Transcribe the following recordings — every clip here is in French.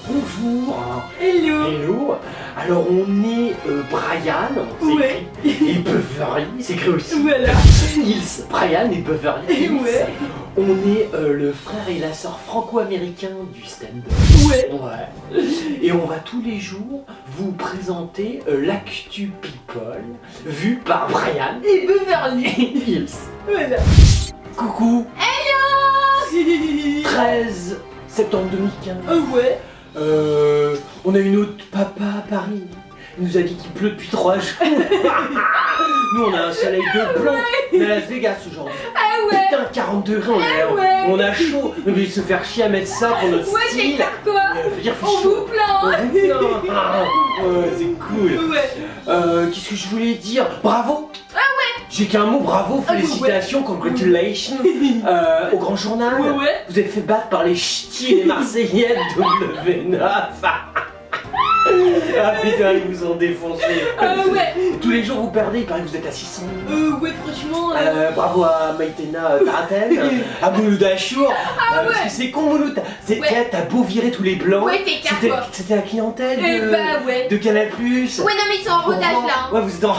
Bonjour. Hello. Hello. Alors on est Brian, Ouais. et Beverly, c'est écrit aussi. Voilà. Hills. Brian et Beverly Hills. Ouais. On est le frère et la sœur franco-américain du stand-up. Ouais. Ouais. Et on va tous les jours vous présenter l'actu people vu par Brian Et Beverly. Hills. Voilà. Coucou. 13 septembre 2015. Ouais. On a eu notre papa à Paris. Il nous a dit qu'il pleut depuis 3 jours. Nous on a un soleil de plomb. On est à Las Vegas aujourd'hui. Ah ouais. Putain, 40 degrés, ouais. on a chaud. On veut se faire chier à mettre ça pour notre Ouais, c'est style. clair quoi. Je veux dire, fait On chaud. vous plaint. On vous plaint. Ah, ouais, c'est cool. Ouais. Qu'est-ce que je voulais dire? Bravo. J'ai qu'un mot, bravo, Ah, félicitations, congratulations au grand journal. Ouais. Vous êtes fait battre par les ch'tis et les Marseillais de W9. Ah putain, ils vous ont défoncé. Ouais. Tous les jours vous perdez, il paraît que vous êtes à 600 000. Ouais, franchement. Bravo à Maïtena Taraten, à Mouloud Achour. Parce ouais. que c'est con Mouloud, Ouais. t'as beau virer tous les blancs. Ouais, t'es clair, quoi. C'était la clientèle Eh de, bah ouais. de Canal+. Ouais, non, mais ils sont en rodage là. hein. Ouais, vous êtes en... Ouais,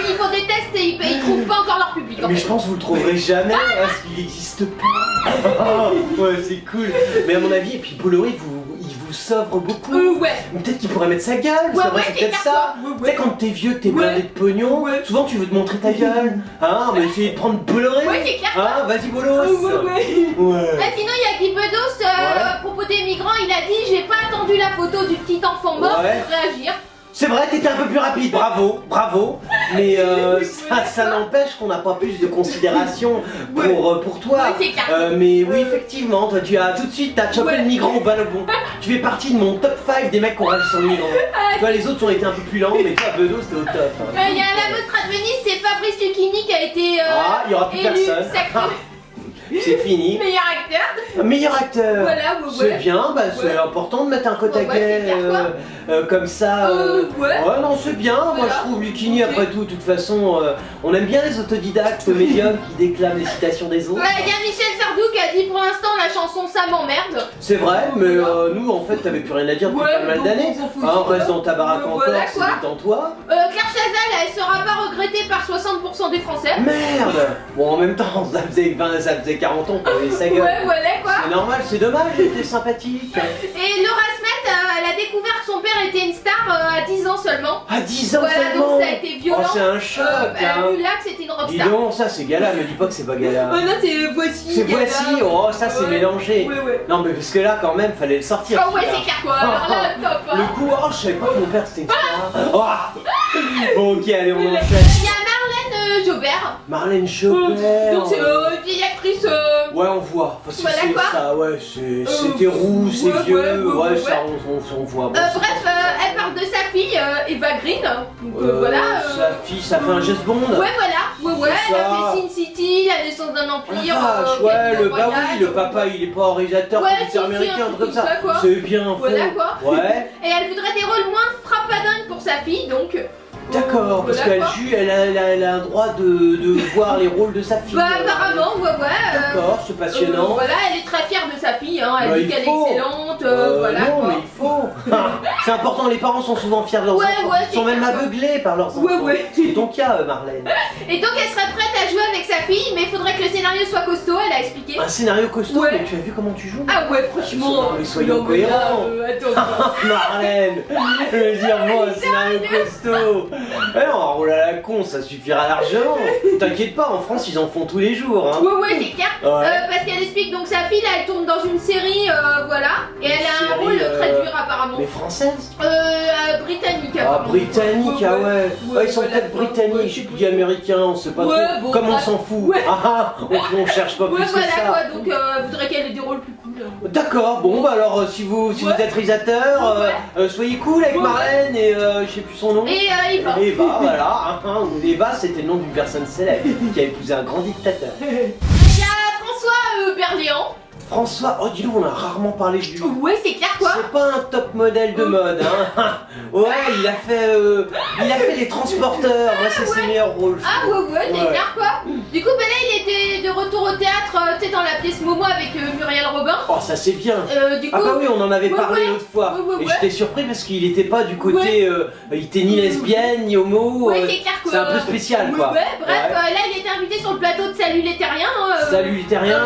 ils font des tests et ils trouvent pas encore leur public. En Mais fait. je pense que vous le trouverez jamais parce qu'il n'existe pas. Ouais, c'est cool. Mais à mon avis, et puis Bolloré, il vous s'offre beaucoup. Ouais. Ou peut-être qu'il pourrait mettre sa gueule. Ouais, c'est vrai, ouais, c'est c'est peut-être clair, ça. quoi. Ouais, Tu sais, quand t'es vieux, que t'es blindé de pognon, Ouais. souvent tu veux te montrer ta gueule. Hein, mais essayer de prendre Bolloré. Ouais, c'est clair. Hein, vas-y, Bolos. Ouais. Ouais. Sinon, il y a Guy Bedos à propos des migrants. Il a dit: j'ai pas attendu la photo du petit enfant mort Ouais. pour réagir. C'est vrai, t'étais un peu plus rapide, bravo, bravo. Mais ça n'empêche qu'on n'a pas plus de considération pour toi. Ouais, c'est clair. Mais oui, effectivement, toi tu as tout de suite, t'as chopé Ouais. le migrant au ballon. Tu fais partie de mon top 5 des mecs qui ont réagi sur le migrant. Toi, les autres ont été un peu plus lents, mais toi, Bedos, c'était au top. hein. Il y a la Mostra de Venise, c'est Fabrice Lucchini qui a été Ah, il y aura plus élu personne. sacré C'est fini. meilleur acteur. Meilleur acteur. Voilà, C'est bien, bah, c'est Ouais. important de mettre un côte à Ouais, c'est clair, quoi. comme ça. Ouais. non, c'est bien. Moi, Voilà. je trouve Lucchini, après tout, de toute façon, on aime bien les autodidactes médiums qui déclament les citations des autres. Ouais, il y a Michel Sardou qui a dit: pour l'instant, la chanson ça m'emmerde. C'est vrai, mais nous, en fait, t'avais plus rien à dire depuis Ouais, pas mal donc d'années. on s'en fout Hein, aussi, reste dans ta baraque Ouais, encore, voilà, c'est quoi. détends-toi. Claire Chazal, elle sera pas regrettée par 60% des Français. Merde. Bon, en même temps, ça faisait 40 ans qu'on avait sa gueule. Ouais, voilà quoi. C'est normal, c'est dommage, elle était sympathique. Et Laura Smet, elle a découvert que son père était une star à 10 ans seulement. À 10 ans Voilà, seulement. donc ça a été violent. Oh, c'est un choc, Elle a hein. vu là que c'était une Dis rockstar. donc, ça c'est Gala, me dis pas que c'est pas Gala. Oh non, c'est Voici. C'est Gala. Voici, oh ça c'est Ouais. mélangé. Ouais. Non mais parce que là quand même fallait le sortir. Ah ouais, celui-là. c'est clair quoi. Alors là, top. hein. Le coup, oh je savais pas que mon père c'était une star. Oh. Bon ok allez on Il y enchaîne. a Marlène Jobert. Marlène Chopin. Donc c'est une vieille actrice. Ouais on voit, parce que Voilà, c'est quoi. ça, ouais, c'était roux, c'est ouais, vieux, ouais, ça on voit. Bon, Bref, c'est- elle parle de sa fille Eva Green. Donc voilà. Sa fille, ça fait un geste bond. Ouais, voilà. Ouais, C'est elle ça. a fait Sin City, la naissance d'un Ah, empire. vache, ouais, Capitaine bah oui, Voyage. le papa il est pas réalisateur, Ouais, producteur si, si, américain, un un truc truc comme ça. comme ça, quoi. C'est bien faux. Voilà, quoi. Ouais. Et elle voudrait des rôles moins frappadingues pour sa fille, donc. D'accord, parce voilà, qu'elle quoi. elle a un droit de voir les rôles de sa fille. Bah, apparemment, ouais. D'accord, c'est passionnant. Voilà, elle est très fière de sa fille, hein. Elle Bah, dit il qu'elle est faut. excellente, voilà. non, quoi. mais il faut. C'est important, les parents sont souvent fiers de leurs Ouais, enfants. ouais, Ils sont c'est même clair, quoi. aveuglés par leurs enfants. Ouais. C'est ton cas, Marlène. Et donc, elle serait prête à jouer avec sa fille, mais il faudrait que le scénario soit costaud, elle a expliqué. Un scénario costaud, Ouais. mais tu as vu comment tu joues? Ah ouais, franchement. Mais soyons non, mais là, cohérents. attends. Marlène, je veux dire, moi, un scénario costaud. Eh non, un rôle à la con, ça suffira largement. T'inquiète pas, en France, ils en font tous les jours. Hein. Ouais, c'est clair. Ouais. Parce qu'elle explique donc sa fille, là, elle tourne dans une série, voilà. Et elle a un série, rôle très dur, apparemment. Mais française? Britannique, Ah, apparemment. britannique, ah ouais. Ils sont voilà, peut-être quoi. britanniques, Ouais, je suis plus américain, on sait pas Ouais, trop. bon, Comme on bref. s'en fout. Ouais. On cherche pas Ouais, plus que voilà ça. quoi, donc elle voudrait qu'elle ait des rôles plus cool. D'accord, bon bah alors si vous Ouais. êtes réalisateur, soyez cool avec Ouais, Marlène et je sais plus son nom. Et Eva. Eva, voilà. Eva, c'était le nom d'une personne célèbre qui a épousé un grand dictateur. Il y a François Berléand. François, oh dis donc, on a rarement parlé de lui. Ouais, c'est clair quoi. C'est pas un top modèle de mode, hein. Ouais, il a fait les transporteurs, moi c'est ses meilleurs rôles. Ah ouais, c'est clair quoi. Du coup, ben là, il était de retour au théâtre, tu sais, dans la pièce Momo avec Muriel Robin. Oh, ça c'est bien. Du coup, Ah bah oui, on en avait ouais, parlé ouais. l'autre fois. Ouais, Et j'étais surpris parce qu'il était pas du côté... il était ni lesbienne, ni homo. Ouais, c'est clair quoi. C'est un peu spécial quoi. Ouais, bref, là, il était invité sur le plateau de Salut les Terriens. Salut les terriens,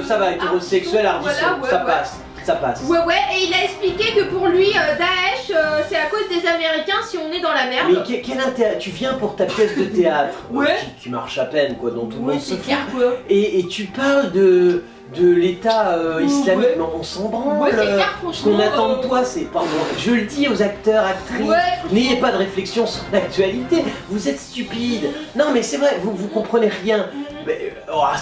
ça va, hétérosexuel, Ardisson, voilà, ouais, ça ouais. passe. Ça passe. Ouais, et il a expliqué que pour lui, Daesh, c'est à cause des Américains si on est dans la merde. Mais quel intérêt? Tu viens pour ta pièce de théâtre, Ouais. qui marche à peine, quoi, dont tout le monde se c'est fout. clair quoi. Et tu parles de l'État islamique, Ouais. mais on s'en branle. Ouais, c'est clair, Ce franchement. qu'on attend de toi, c'est pardon. Je le dis aux acteurs, actrices, Ouais, n'ayez pas de réflexion sur l'actualité. Vous êtes stupides. Non, mais c'est vrai, vous comprenez rien.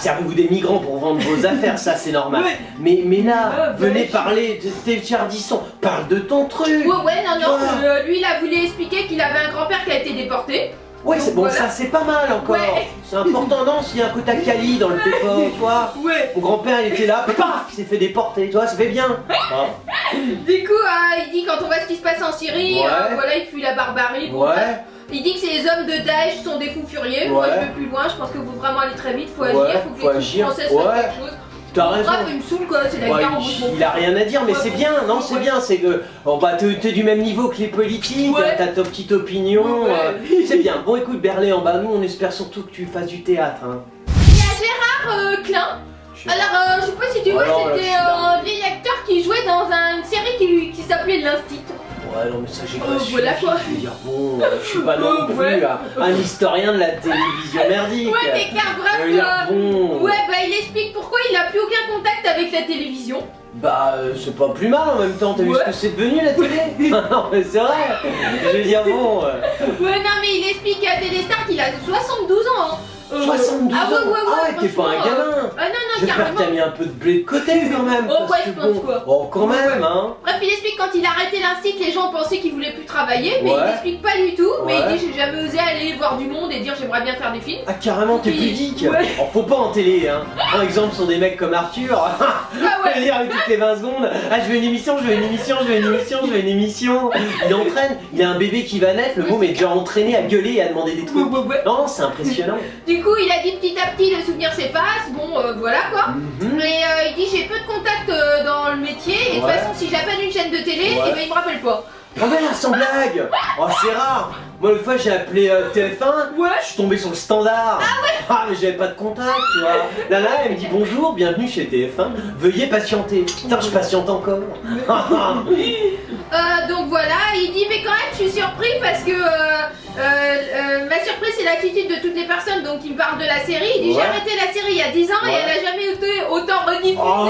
Servez-vous des migrants pour vendre vos affaires, ça c'est normal. Ouais. Mais là, Ouais, venez ouais. parler de tes Ardisson. Parle de ton truc. Ouais, non, Ouais. lui il a voulu expliquer qu'il avait un grand-père qui a été déporté. Ouais, c'est bon, Voilà. ça c'est pas mal encore. Ouais. C'est important, non, s'il y a un quota Cali dans le dépôt, tu vois. Ouais. Mon grand-père il était là, paf, il s'est fait déporter, tu vois, ça fait bien. Hein. Du coup, il dit quand on voit ce qui se passe en Syrie, Ouais. voilà, il fuit la barbarie. Bon, Ouais. bref. Il dit que les hommes de Daesh sont des fous furieux. Moi Ouais. je vais plus loin, je pense que faut vraiment aller très vite, faut Ouais, agir, faut que faut les agir. troupes françaises fassent Ouais. quelque chose. T'as Bon, raison. bref, il me saoule quoi, c'est la Ouais, guerre en bouche. il a rien à dire, mais Ouais, c'est bon. bien, non, c'est Ouais. bien, c'est que t'es du même niveau que les politiques, Ouais. t'as ta petite opinion, Ouais. c'est bien. Bon, écoute, Berlé, en bas, nous on espère surtout que tu fasses du théâtre. Hein. Il y a Gérard Klein. Alors, je sais pas si tu vois, Alors, là, c'était je suis là. un vieil acteur qui jouait dans une série qui s'appelait L'Instit. Ouais, non, mais ça j'ai pas voilà suivi, quoi. je veux dire, bon, je suis pas non plus Ouais. un historien de la télévision merdique. Ouais, c'est clair, Je bref. veux dire, bon. Ouais, bah il explique pourquoi il a plus aucun contact avec la télévision. Bah, c'est pas plus mal en même temps, t'as vu Ouais. ce que c'est devenu la télé? Non, mais c'est vrai. Je veux dire, bon. Ouais, non, mais il explique à Téléstar qu'il a 72 ans. Hein. 72 ah, ans. ouais, Ah ouais, t'es pas un franchement, gamin. Ah non, J'espère que carrément. t'as mis un peu de blé de côté quand même. Oh, parce ouais, que je pense bon, quoi. oh, quand même, hein. Bref, il explique quand il a arrêté l'Instit, les gens pensaient qu'il voulait plus travailler, mais Ouais. il explique pas du tout. Mais Ouais. il dit j'ai jamais osé aller voir du monde et dire j'aimerais bien faire des films. Ah, carrément, t'es Oui. pudique. Ouais. Oh, faut pas en télé, hein. Par exemple, sur des mecs comme Arthur. Ah Je veux dire, avec toutes les 20 secondes, ah, je veux une émission, je veux une émission, je veux une émission, je veux une émission. Il entraîne, il a un bébé qui va naître, le môme est déjà entraîné à gueuler et à demander des trucs. Ouais. Non, c'est impressionnant. Du coup, il a dit petit à petit le souvenir s'efface. Bon, voilà quoi. Mhm. Mais il dit j'ai peu de contacts dans le métier et de toute Ouais. façon si j'appelle une chaîne de télé, Ouais. et ben il me rappelle pas. Oh mais là, sans blague. Oh, c'est rare. Moi, une fois, j'ai appelé TF1, Ouais. je suis tombé sur le standard. Ah, mais j'avais pas de contact, tu vois. Là, elle me dit bonjour, bienvenue chez TF1, veuillez patienter. Putain, je patiente encore. Donc voilà, il dit mais quand même je suis surpris parce que ma surprise c'est l'attitude de toutes les personnes donc il me parle de la série. Il dit j'ai Ouais. arrêté la série il y a 10 ans et Ouais. elle a jamais été autant rediffusée Oh.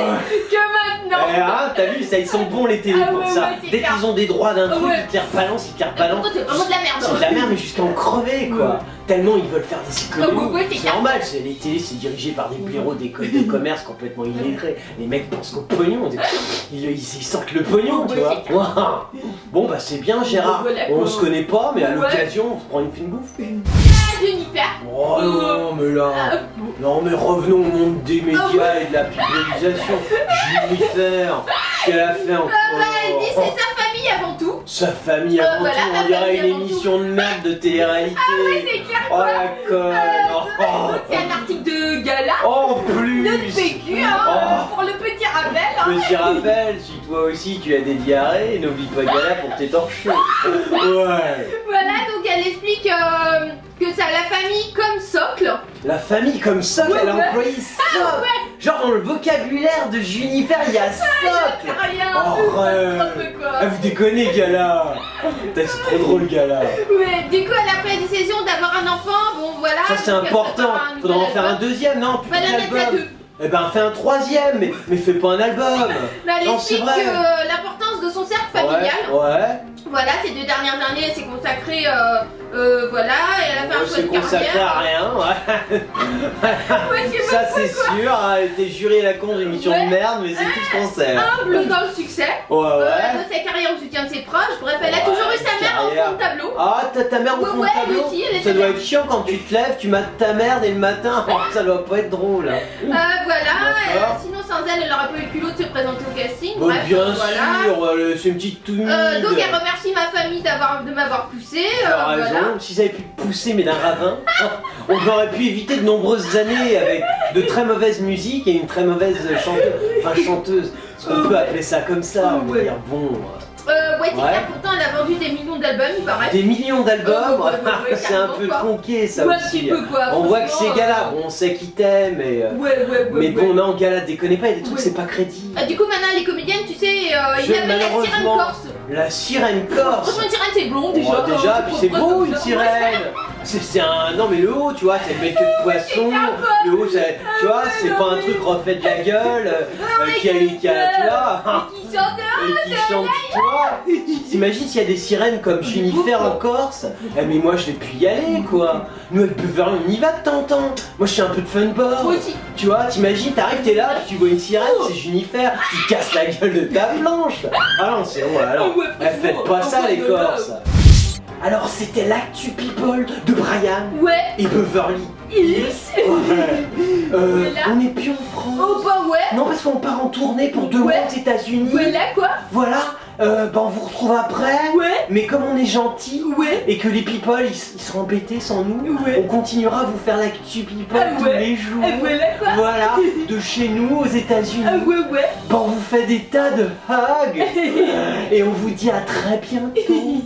que maintenant. Hein, t'as vu, ça, ils sont bons les télés Ah pour ouais, ça. ouais, c'est Dès clair. qu'ils ont des droits d'un truc, Ouais. ils te les rebalancent, ils te les rebalancent. Pourtant, c'est vraiment de la merde. C'est de la merde, mais jusqu'à en crever, quoi. Tellement ils veulent faire des économies. Ah ouais, c'est C'est clair. normal, c'est les télés, c'est dirigé par des blaireaux d'écoles de commerce complètement illettrés. Les mecs pensent qu'au pognon, ils sortent le pognon, tu Ouais, vois. c'est Ouah. Bon, bah c'est bien, Gérard. Voilà, On quoi. se connaît pas, mais à Ouais. l'occasion, on se prend une fine bouffe. Ah, Jennifer. Oh non, mais là. Non, mais revenons au monde des médias et de la publication. Jennifer, qu'elle a fait encore. Elle dit c'est sa famille avant tout. Sa famille avant voilà, tout, la on dirait famille une avant émission de merde de télé-réalité. C'est clair Oh quoi. la conne. Oh. C'est un article de gala. Oh, en plus. Notre PQ hein, Oh. pour le petit rappel. Hein. Petit rappel, si toi aussi tu as des diarrhées, n'oublie pas Gala pour t'étorcher. Ouais. Voilà, donc elle explique que ça a la famille comme socle. La famille comme socle, Ouais, elle a ouais. employé socle. Genre dans le vocabulaire de Jennifer, il y a socle. Rien. Arrête. N'importe quoi. Ah, vous déconnez, Gala. Putain, c'est trop drôle, Gala. Ouais, du coup, elle a pris la décision d'avoir un enfant. Bon, voilà. Ça, c'est donc elle important. prépare un Faudra en nouvel faire un album. deuxième, non? Plus Bah, elle en a déjà d'album. deux. Eh ben, fais un troisième, mais fais pas un album. Bah, elle Non, c'est explique vrai. que l'importance de son cercle familial. Ouais. Voilà, ces 2 dernières années, elle s'est consacrée, voilà, et elle a fait un choix C'est de consacré carrière. à rien, ouais. Ouais, je sais Ça pas c'est quoi. sûr, elle était jurée à la con d'une émission Ouais. de merde, mais c'est tout ce qu'on sait. Humble dans le succès. Ouais, Elle ouais. doit sa carrière au soutien de ses proches. Bref, elle a Ouais, toujours eu sa mère en carrière. fond de tableau. Ah, t'as ta mère au Ouais, fond ouais, de tableau. elle aussi, elle est Ça doit mère. être chiant quand tu te lèves, tu mates ta mère dès le matin. Oh, ça doit pas être drôle. Voilà, D'accord. sinon c'est sans elle, elle n'aurait pas eu le culot de se présenter au casting. Bon, Bref, bien voilà. sûr, c'est une petite timide. Donc elle remercie ma famille de m'avoir poussé. T'as raison, Voilà. s'ils avaient pu pousser mais d'un ravin, on aurait pu éviter de nombreuses années avec de très mauvaises musiques et une très mauvaise chanteuse. Est-ce qu'on peut appeler ça comme ça? On va dire bon. Ouais, c'est Ouais. clair, pourtant elle a vendu des millions d'albums, il paraît. Des millions d'albums, Ouais, c'est un peu carrément, tronqué ça Ouais, un aussi. petit peu quoi. On voit que franchement, ces gars-là, bon, on sait qu'ils t'aiment, mais bon, non, gars-là, déconnez pas, il y a des trucs, Ouais. c'est pas crédible. Du coup, maintenant, les comédiennes, tu sais, il Je- y avait la sirène malheureusement, corse. La sirène corse. Franchement, une sirène, c'est blond déjà. Oh, déjà, hein, puis tu c'est comprends beau comme une ça. sirène. C'est un. Non, mais le haut, tu vois, c'est le mec de poisson. Le haut, tu vois, c'est pas un truc refait de la gueule, qui a, tu vois. Qui chante. Et qui chante, tu vois. T'imagines s'il y a des sirènes comme Jennifer en Corse? Eh, mais moi je vais plus y aller quoi. Nous avec Beverly on y va de temps en temps. Moi je suis un peu de funboard. Moi aussi. Tu vois, t'imagines, t'arrives, t'es là, puis tu vois une sirène, c'est Jennifer, tu casses la gueule de ta planche. Ah non, c'est bon, alors. Ouais, Faites pas ça les Corses. Alors c'était l'actu people de Brian Ouais. et Beverly. Hills. Ouais. Voilà. On n'est plus en France. Oh bah ouais. Non, parce qu'on part en tournée pour 2 mois Ouais. aux États-Unis. Voilà quoi. Voilà, on vous retrouve après. Ouais. Mais comme on est gentil Ouais. et que les people ils seront embêtés sans nous, Ouais. on continuera à vous faire l'actu people Ah tous ouais. les jours. Et voilà quoi. Voilà, de chez nous aux États-Unis. Ah ouais. On vous fait des tas de hugs et on vous dit à très bientôt.